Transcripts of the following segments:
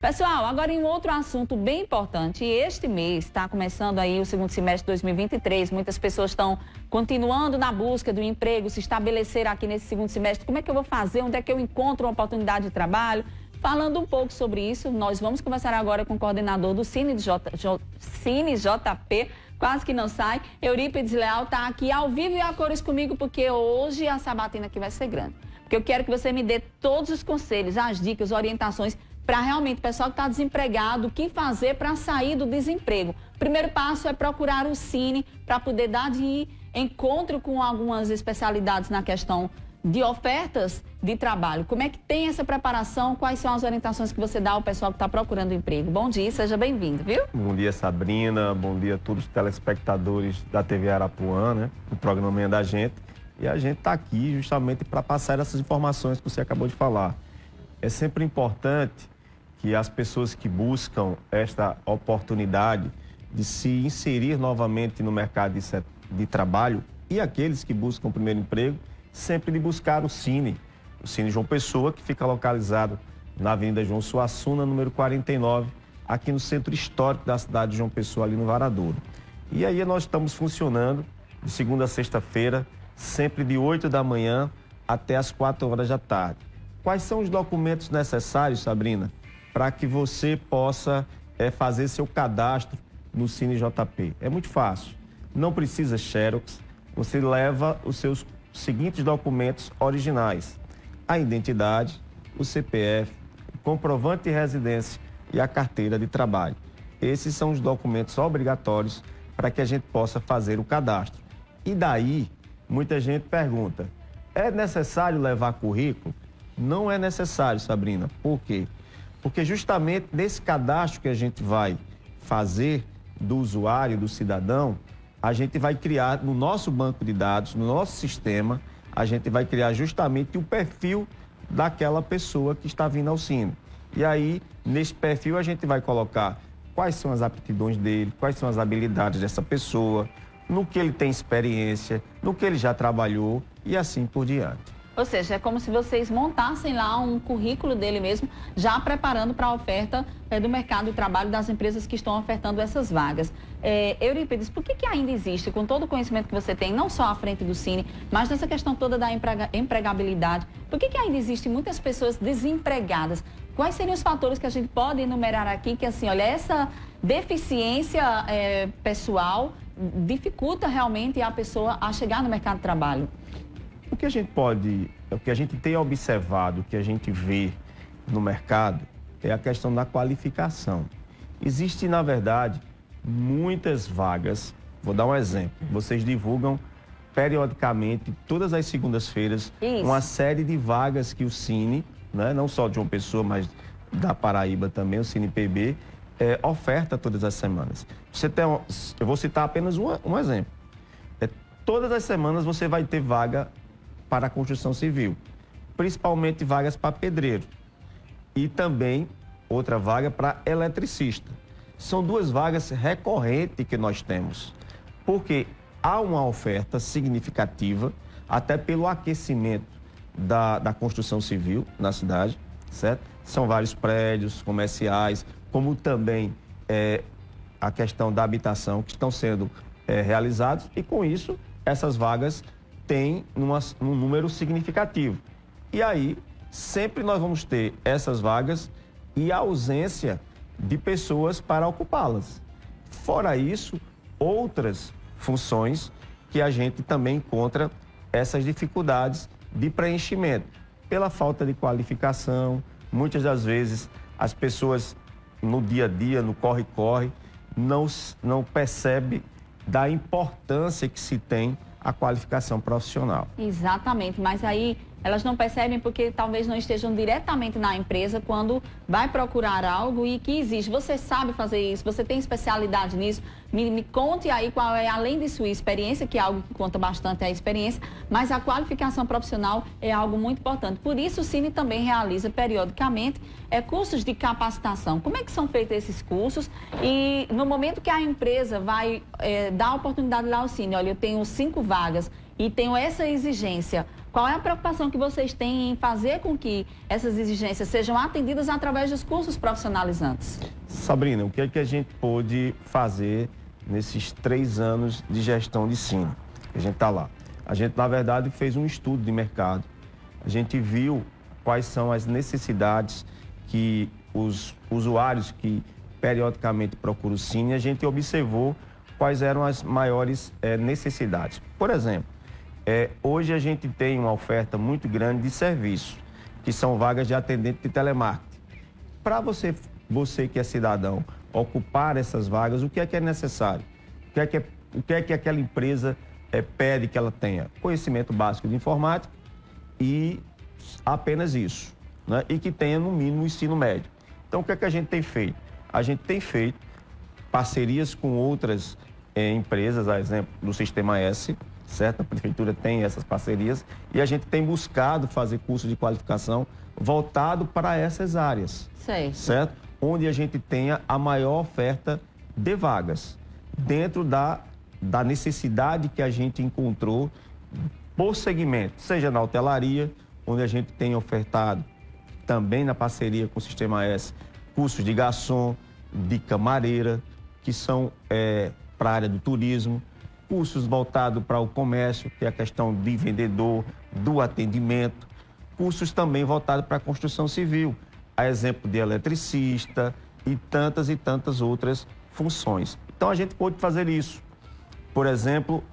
Pessoal, agora em um outro assunto bem importante, este mês está começando aí o segundo semestre de 2023, muitas pessoas estão continuando na busca do emprego, se estabelecer aqui nesse segundo semestre, como é que eu vou fazer, onde é que eu encontro uma oportunidade de trabalho? Falando um pouco sobre isso, nós vamos conversar agora com o coordenador do Cine JP, quase que não sai, Eurípides Leal está aqui ao vivo e a cores comigo, porque hoje a sabatina aqui vai ser grande. Porque eu quero que você me dê todos os conselhos, as dicas, orientações, para realmente o pessoal que está desempregado, o que fazer para sair do desemprego. O primeiro passo é procurar o Cine para poder dar de encontro com algumas especialidades na questão de ofertas de trabalho. Como é que tem essa preparação? Quais são as orientações que você dá ao pessoal que está procurando emprego? Bom dia, seja bem-vindo, viu? Bom dia, Sabrina. Bom dia a todos os telespectadores da TV Arapuã, né? O programa Manhã da Gente. E a gente está aqui justamente para passar essas informações que você acabou de falar. É sempre importante que as pessoas que buscam esta oportunidade de se inserir novamente no mercado de trabalho e aqueles que buscam o primeiro emprego, sempre de buscar o Cine João Pessoa, que fica localizado na Avenida João Suassuna, número 49, aqui no centro histórico da cidade de João Pessoa, ali no Varadouro. E aí nós estamos funcionando de segunda a sexta-feira, sempre de 8 da manhã até as 4 horas da tarde. Quais são os documentos necessários, Sabrina, para que você possa fazer seu cadastro no Cine JP? É muito fácil. Não precisa xerox. Você leva os seus seguintes documentos originais: a identidade, o CPF, o comprovante de residência e a carteira de trabalho. Esses são os documentos obrigatórios para que a gente possa fazer o cadastro. E daí, muita gente pergunta: é necessário levar currículo? Não é necessário, Sabrina. Por quê? Porque justamente nesse cadastro que a gente vai fazer do usuário, do cidadão, a gente vai criar no nosso banco de dados, no nosso sistema, a gente vai criar justamente o perfil daquela pessoa que está vindo ao Cine. E aí, nesse perfil, a gente vai colocar quais são as aptidões dele, quais são as habilidades dessa pessoa, no que ele tem experiência, no que ele já trabalhou e assim por diante. Ou seja, é como se vocês montassem lá um currículo dele mesmo, já preparando para a oferta do mercado de trabalho das empresas que estão ofertando essas vagas. Eurípides, por que ainda existe, com todo o conhecimento que você tem, não só à frente do Cine, mas nessa questão toda da empregabilidade, por que ainda existem muitas pessoas desempregadas? Quais seriam os fatores que a gente pode enumerar aqui que, assim, olha, essa deficiência pessoal dificulta realmente a pessoa a chegar no mercado de trabalho? O que a gente tem observado, o que a gente vê no mercado é a questão da qualificação. Existe, na verdade, muitas vagas. Vou dar um exemplo. Vocês divulgam periodicamente, todas as segundas-feiras, uma série de vagas que o Cine, né, não só de João Pessoa, mas da Paraíba também, o Cine PB, oferta todas as semanas. Eu vou citar apenas um exemplo. Todas as semanas você vai ter vaga para a construção civil, principalmente vagas para pedreiro e também outra vaga para eletricista. São duas vagas recorrentes que nós temos, porque há uma oferta significativa, até pelo aquecimento da construção civil na cidade, certo? São vários prédios comerciais, como também a questão da habitação que estão sendo realizados, e com isso essas vagas têm um número significativo. E aí, sempre nós vamos ter essas vagas e a ausência de pessoas para ocupá-las. Fora isso, outras funções que a gente também encontra essas dificuldades de preenchimento. Pela falta de qualificação, muitas das vezes as pessoas no dia a dia, no corre-corre, não percebem da importância que se tem a qualificação profissional. Exatamente, mas aí elas não percebem porque talvez não estejam diretamente na empresa quando vai procurar algo e que existe. Você sabe fazer isso, você tem especialidade nisso, Me conte aí qual é, além de sua experiência, que é algo que conta bastante a experiência, mas a qualificação profissional é algo muito importante. Por isso, o Cine também realiza periodicamente cursos de capacitação. Como é que são feitos esses cursos? E no momento que a empresa vai dar a oportunidade lá ao Cine, olha, eu tenho 5 vagas e tenho essa exigência, qual é a preocupação que vocês têm em fazer com que essas exigências sejam atendidas através dos cursos profissionalizantes? Sabrina, o que é que a gente pôde fazer nesses 3 anos de gestão de Cine? A gente está lá. A gente, na verdade, fez um estudo de mercado. A gente viu quais são as necessidades que os usuários que periodicamente procuram o Cine, a gente observou quais eram as maiores necessidades. Por exemplo, hoje a gente tem uma oferta muito grande de serviços, que são vagas de atendente de telemarketing. Para você que é cidadão, ocupar essas vagas, o que é necessário? O que é que aquela empresa pede que ela tenha? Conhecimento básico de informática e apenas isso, né? E que tenha, no mínimo, o ensino médio. Então, o que é que a gente tem feito? A gente tem feito parcerias com outras empresas, a exemplo do Sistema S, certo? A prefeitura tem essas parcerias e a gente tem buscado fazer curso de qualificação voltado para essas áreas, certo? Onde a gente tenha a maior oferta de vagas, dentro da necessidade que a gente encontrou por segmento, seja na hotelaria, onde a gente tem ofertado também na parceria com o Sistema S, cursos de garçom, de camareira, que são para a área do turismo, cursos voltados para o comércio, que é a questão de vendedor, do atendimento, cursos também voltados para a construção civil, a exemplo de eletricista e tantas outras funções. Então, a gente pode fazer isso. Por exemplo,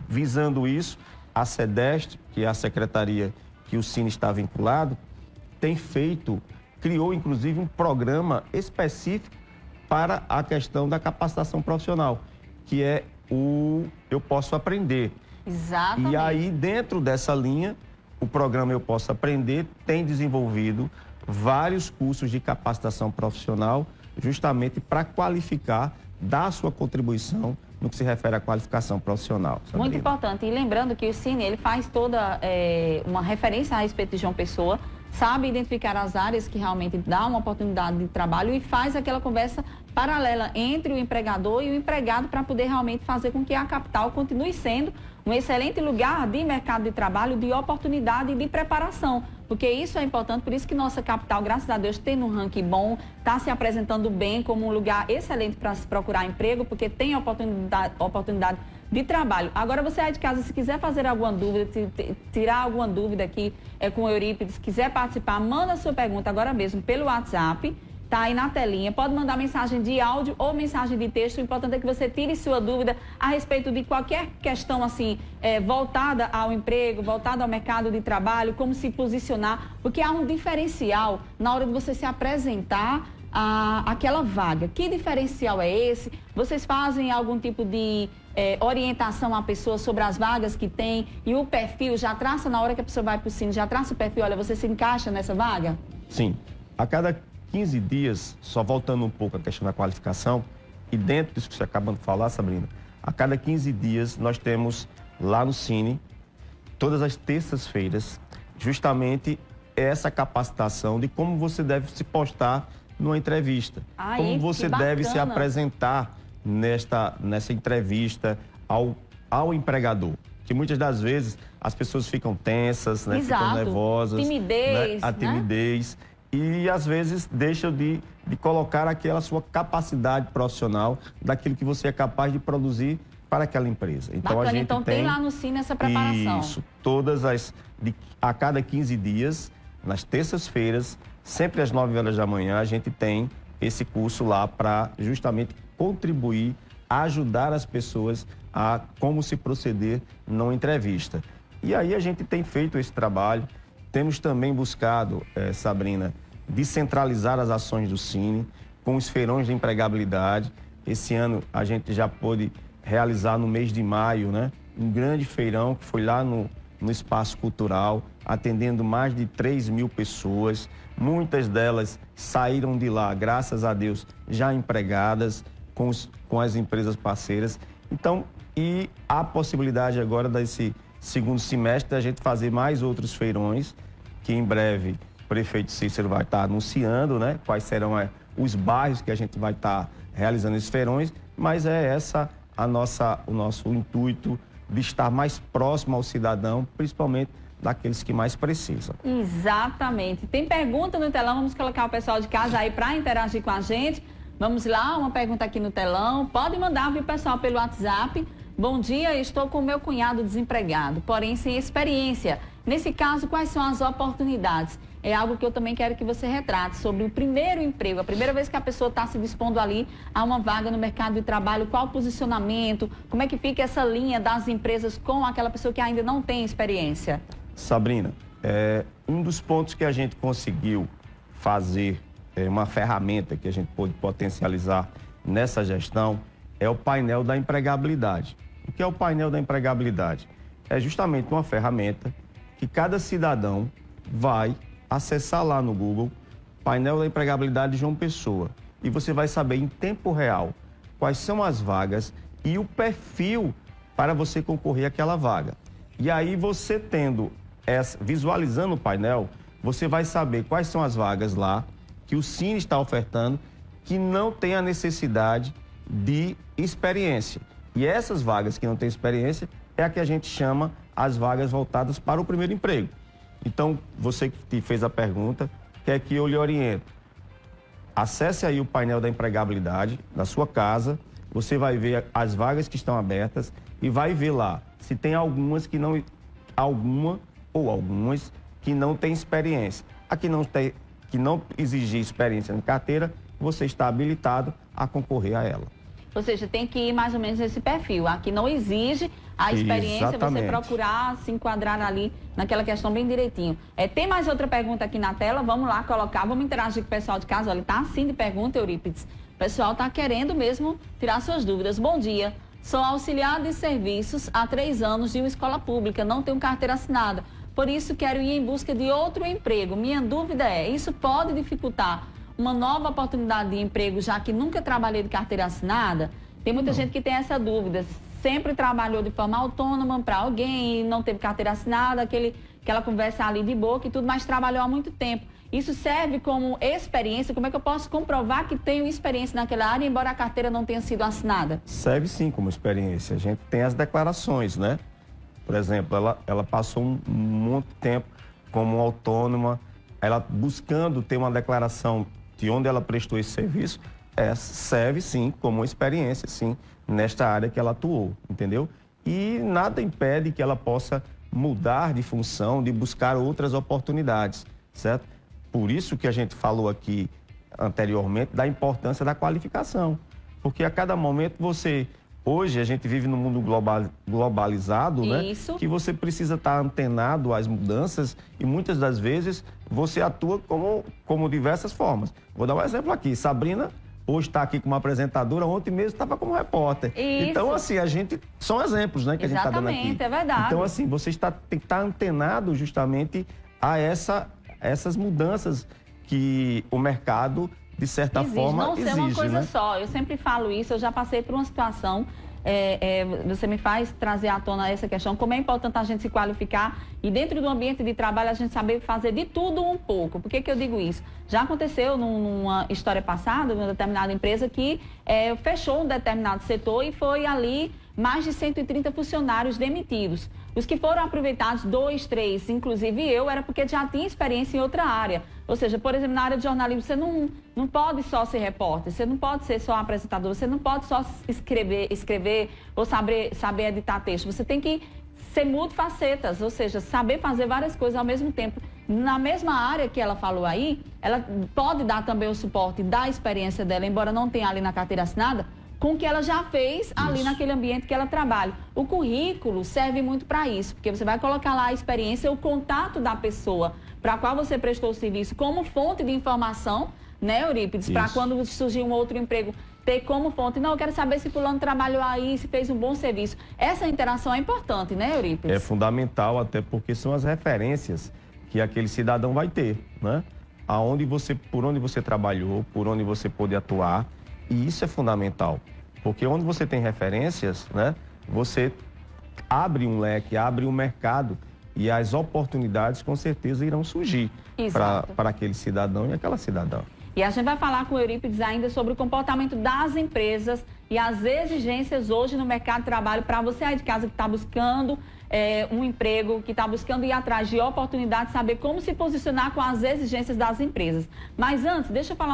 visando isso, a SEDEST, que é a secretaria que o Cine está vinculado, criou inclusive um programa específico para a questão da capacitação profissional, que é o Eu Posso Aprender. Exatamente. E aí, dentro dessa linha, o programa Eu Posso Aprender tem desenvolvido vários cursos de capacitação profissional, justamente para qualificar, dar a sua contribuição no que se refere à qualificação profissional. Sabrina. Muito importante. E lembrando que o Cine, ele faz toda uma referência a respeito de João Pessoa, sabe identificar as áreas que realmente dá uma oportunidade de trabalho e faz aquela conversa paralela entre o empregador e o empregado para poder realmente fazer com que a capital continue sendo um excelente lugar de mercado de trabalho, de oportunidade e de preparação. Porque isso é importante, por isso que nossa capital, graças a Deus, tem um ranking bom, está se apresentando bem como um lugar excelente para se procurar emprego, porque tem oportunidade de trabalho. Agora, você aí de casa, se quiser fazer alguma dúvida, tirar alguma dúvida aqui com o Eurípides, quiser participar, manda a sua pergunta agora mesmo pelo WhatsApp, tá aí na telinha. Pode mandar mensagem de áudio ou mensagem de texto. O importante é que você tire sua dúvida a respeito de qualquer questão assim, voltada ao emprego, voltada ao mercado de trabalho, como se posicionar, porque há um diferencial na hora de você se apresentar àquela vaga. Que diferencial é esse? Vocês fazem algum tipo de orientação à pessoa sobre as vagas que tem e o perfil, já traça na hora que a pessoa vai para o Cine, já traça o perfil, olha, você se encaixa nessa vaga? Sim. A cada 15 dias, só voltando um pouco à questão da qualificação, e dentro disso que você acabou de falar, Sabrina, a cada 15 dias nós temos lá no Cine, todas as terças-feiras, justamente essa capacitação de como você deve se postar numa entrevista. Como você deve se apresentar nessa entrevista ao empregador. Que muitas das vezes as pessoas ficam tensas, né? Ficam nervosas. Timidez, né? A timidez. E às vezes deixam de colocar aquela sua capacidade profissional daquilo que você é capaz de produzir para aquela empresa. Então, bacana, a gente então tem lá no Cine essa preparação. Isso, a cada 15 dias, nas terças-feiras, sempre às 9 horas da manhã, a gente tem esse curso lá para justamente contribuir, ajudar as pessoas a como se proceder numa entrevista. E aí a gente tem feito esse trabalho. Temos também buscado, Sabrina, descentralizar as ações do Cine com os feirões de empregabilidade. Esse ano a gente já pôde realizar no mês de maio, né, um grande feirão que foi lá no Espaço Cultural, atendendo mais de 3.000 pessoas. Muitas delas saíram de lá, graças a Deus, já empregadas, com as empresas parceiras. Então, e a possibilidade agora desse segundo semestre da gente fazer mais outros feirões, que em breve o prefeito Cícero vai estar anunciando, né? Quais serão os bairros que a gente vai estar realizando esses feirões, mas é essa o nosso intuito de estar mais próximo ao cidadão, principalmente daqueles que mais precisam. Exatamente. Tem pergunta no telão, vamos colocar o pessoal de casa aí para interagir com a gente. Vamos lá, uma pergunta aqui no telão. Pode mandar, viu, pessoal, pelo WhatsApp. Bom dia, estou com meu cunhado desempregado, porém sem experiência. Nesse caso, quais são as oportunidades? É algo que eu também quero que você retrate sobre o primeiro emprego, a primeira vez que a pessoa está se dispondo ali a uma vaga no mercado de trabalho, qual o posicionamento, como é que fica essa linha das empresas com aquela pessoa que ainda não tem experiência? Sabrina, um dos pontos que a gente conseguiu fazer, uma ferramenta que a gente pôde potencializar nessa gestão, é o painel da empregabilidade. O que é o painel da empregabilidade? É justamente uma ferramenta que cada cidadão vai acessar lá no Google, painel da empregabilidade de João Pessoa, e você vai saber em tempo real quais são as vagas e o perfil para você concorrer àquela vaga. E aí você visualizando o painel, você vai saber quais são as vagas lá que o Cine está ofertando, que não tem a necessidade de experiência. E essas vagas que não têm experiência é a que a gente chama as vagas voltadas para o primeiro emprego. Então, você que te fez a pergunta, quer que eu lhe oriente? Acesse aí o painel da empregabilidade na sua casa, você vai ver as vagas que estão abertas e vai ver lá se tem algumas que não têm experiência. A que não exigir experiência na carteira, você está habilitado a concorrer a ela. Ou seja, tem que ir mais ou menos nesse perfil. Aqui não exige a experiência, exatamente. Você procurar se enquadrar ali naquela questão bem direitinho. Tem mais outra pergunta aqui na tela, vamos lá colocar, vamos interagir com o pessoal de casa. Olha, tá assim de pergunta, Eurípides. O pessoal tá querendo mesmo tirar suas dúvidas. Bom dia, sou auxiliar de serviços há 3 anos de uma escola pública, não tenho carteira assinada. Por isso quero ir em busca de outro emprego. Minha dúvida é, isso pode dificultar uma nova oportunidade de emprego, já que nunca trabalhei de carteira assinada? Tem muita gente que tem essa dúvida. Sempre trabalhou de forma autônoma para alguém, não teve carteira assinada, aquela conversa ali de boca e tudo, mas trabalhou há muito tempo. Isso serve como experiência? Como é que eu posso comprovar que tenho experiência naquela área, embora a carteira não tenha sido assinada? Serve sim como experiência. A gente tem as declarações, né? Por exemplo, ela passou um monte de tempo como autônoma, ela buscando ter uma declaração de onde ela prestou esse serviço, serve sim como experiência, sim, nesta área que ela atuou, entendeu? E nada impede que ela possa mudar de função, de buscar outras oportunidades, certo? Por isso que a gente falou aqui anteriormente da importância da qualificação, porque a cada momento hoje a gente vive num mundo globalizado, isso, né? Que você precisa estar antenado às mudanças e muitas das vezes você atua como diversas formas. Vou dar um exemplo aqui. Sabrina hoje está aqui como apresentadora, ontem mesmo estava como repórter. Isso. Então, assim, são exemplos, né, que a gente está dando aqui. Exatamente, é verdade. Então, assim, você tem que estar antenado justamente a essas mudanças que o mercado, de certa forma, não exige, ser uma coisa né? só. Eu sempre falo isso, eu já passei por uma situação, você me faz trazer à tona essa questão, como é importante a gente se qualificar e dentro do ambiente de trabalho a gente saber fazer de tudo um pouco. Por que que eu digo isso? Já aconteceu numa história passada, numa determinada empresa que fechou um determinado setor e foi ali mais de 130 funcionários demitidos. Os que foram aproveitados, 2, 3, inclusive eu, era porque já tinha experiência em outra área. Ou seja, por exemplo, na área de jornalismo, você não pode só ser repórter, você não pode ser só apresentador, você não pode só escrever ou saber editar texto. Você tem que ser multifacetas, ou seja, saber fazer várias coisas ao mesmo tempo. Na mesma área que ela falou aí, ela pode dar também o suporte da experiência dela, embora não tenha ali na carteira assinada, com o que ela já fez ali naquele ambiente que ela trabalha. O currículo serve muito para isso, porque você vai colocar lá a experiência, o contato da pessoa para a qual você prestou o serviço como fonte de informação, né, Eurípides? Para quando surgir um outro emprego, ter como fonte. Não, eu quero saber se fulano trabalhou aí, se fez um bom serviço. Essa interação é importante, né, Eurípides? É fundamental, até porque são as referências que aquele cidadão vai ter, né? Por onde você trabalhou, por onde você pôde atuar. E isso é fundamental, porque onde você tem referências, né, você abre um leque, abre um mercado e as oportunidades com certeza irão surgir para aquele cidadão e aquela cidadã. E a gente vai falar com o Eurípides ainda sobre o comportamento das empresas e as exigências hoje no mercado de trabalho para você aí de casa que está buscando um emprego, que está buscando ir atrás de oportunidades, saber como se posicionar com as exigências das empresas. Mas antes, deixa eu falar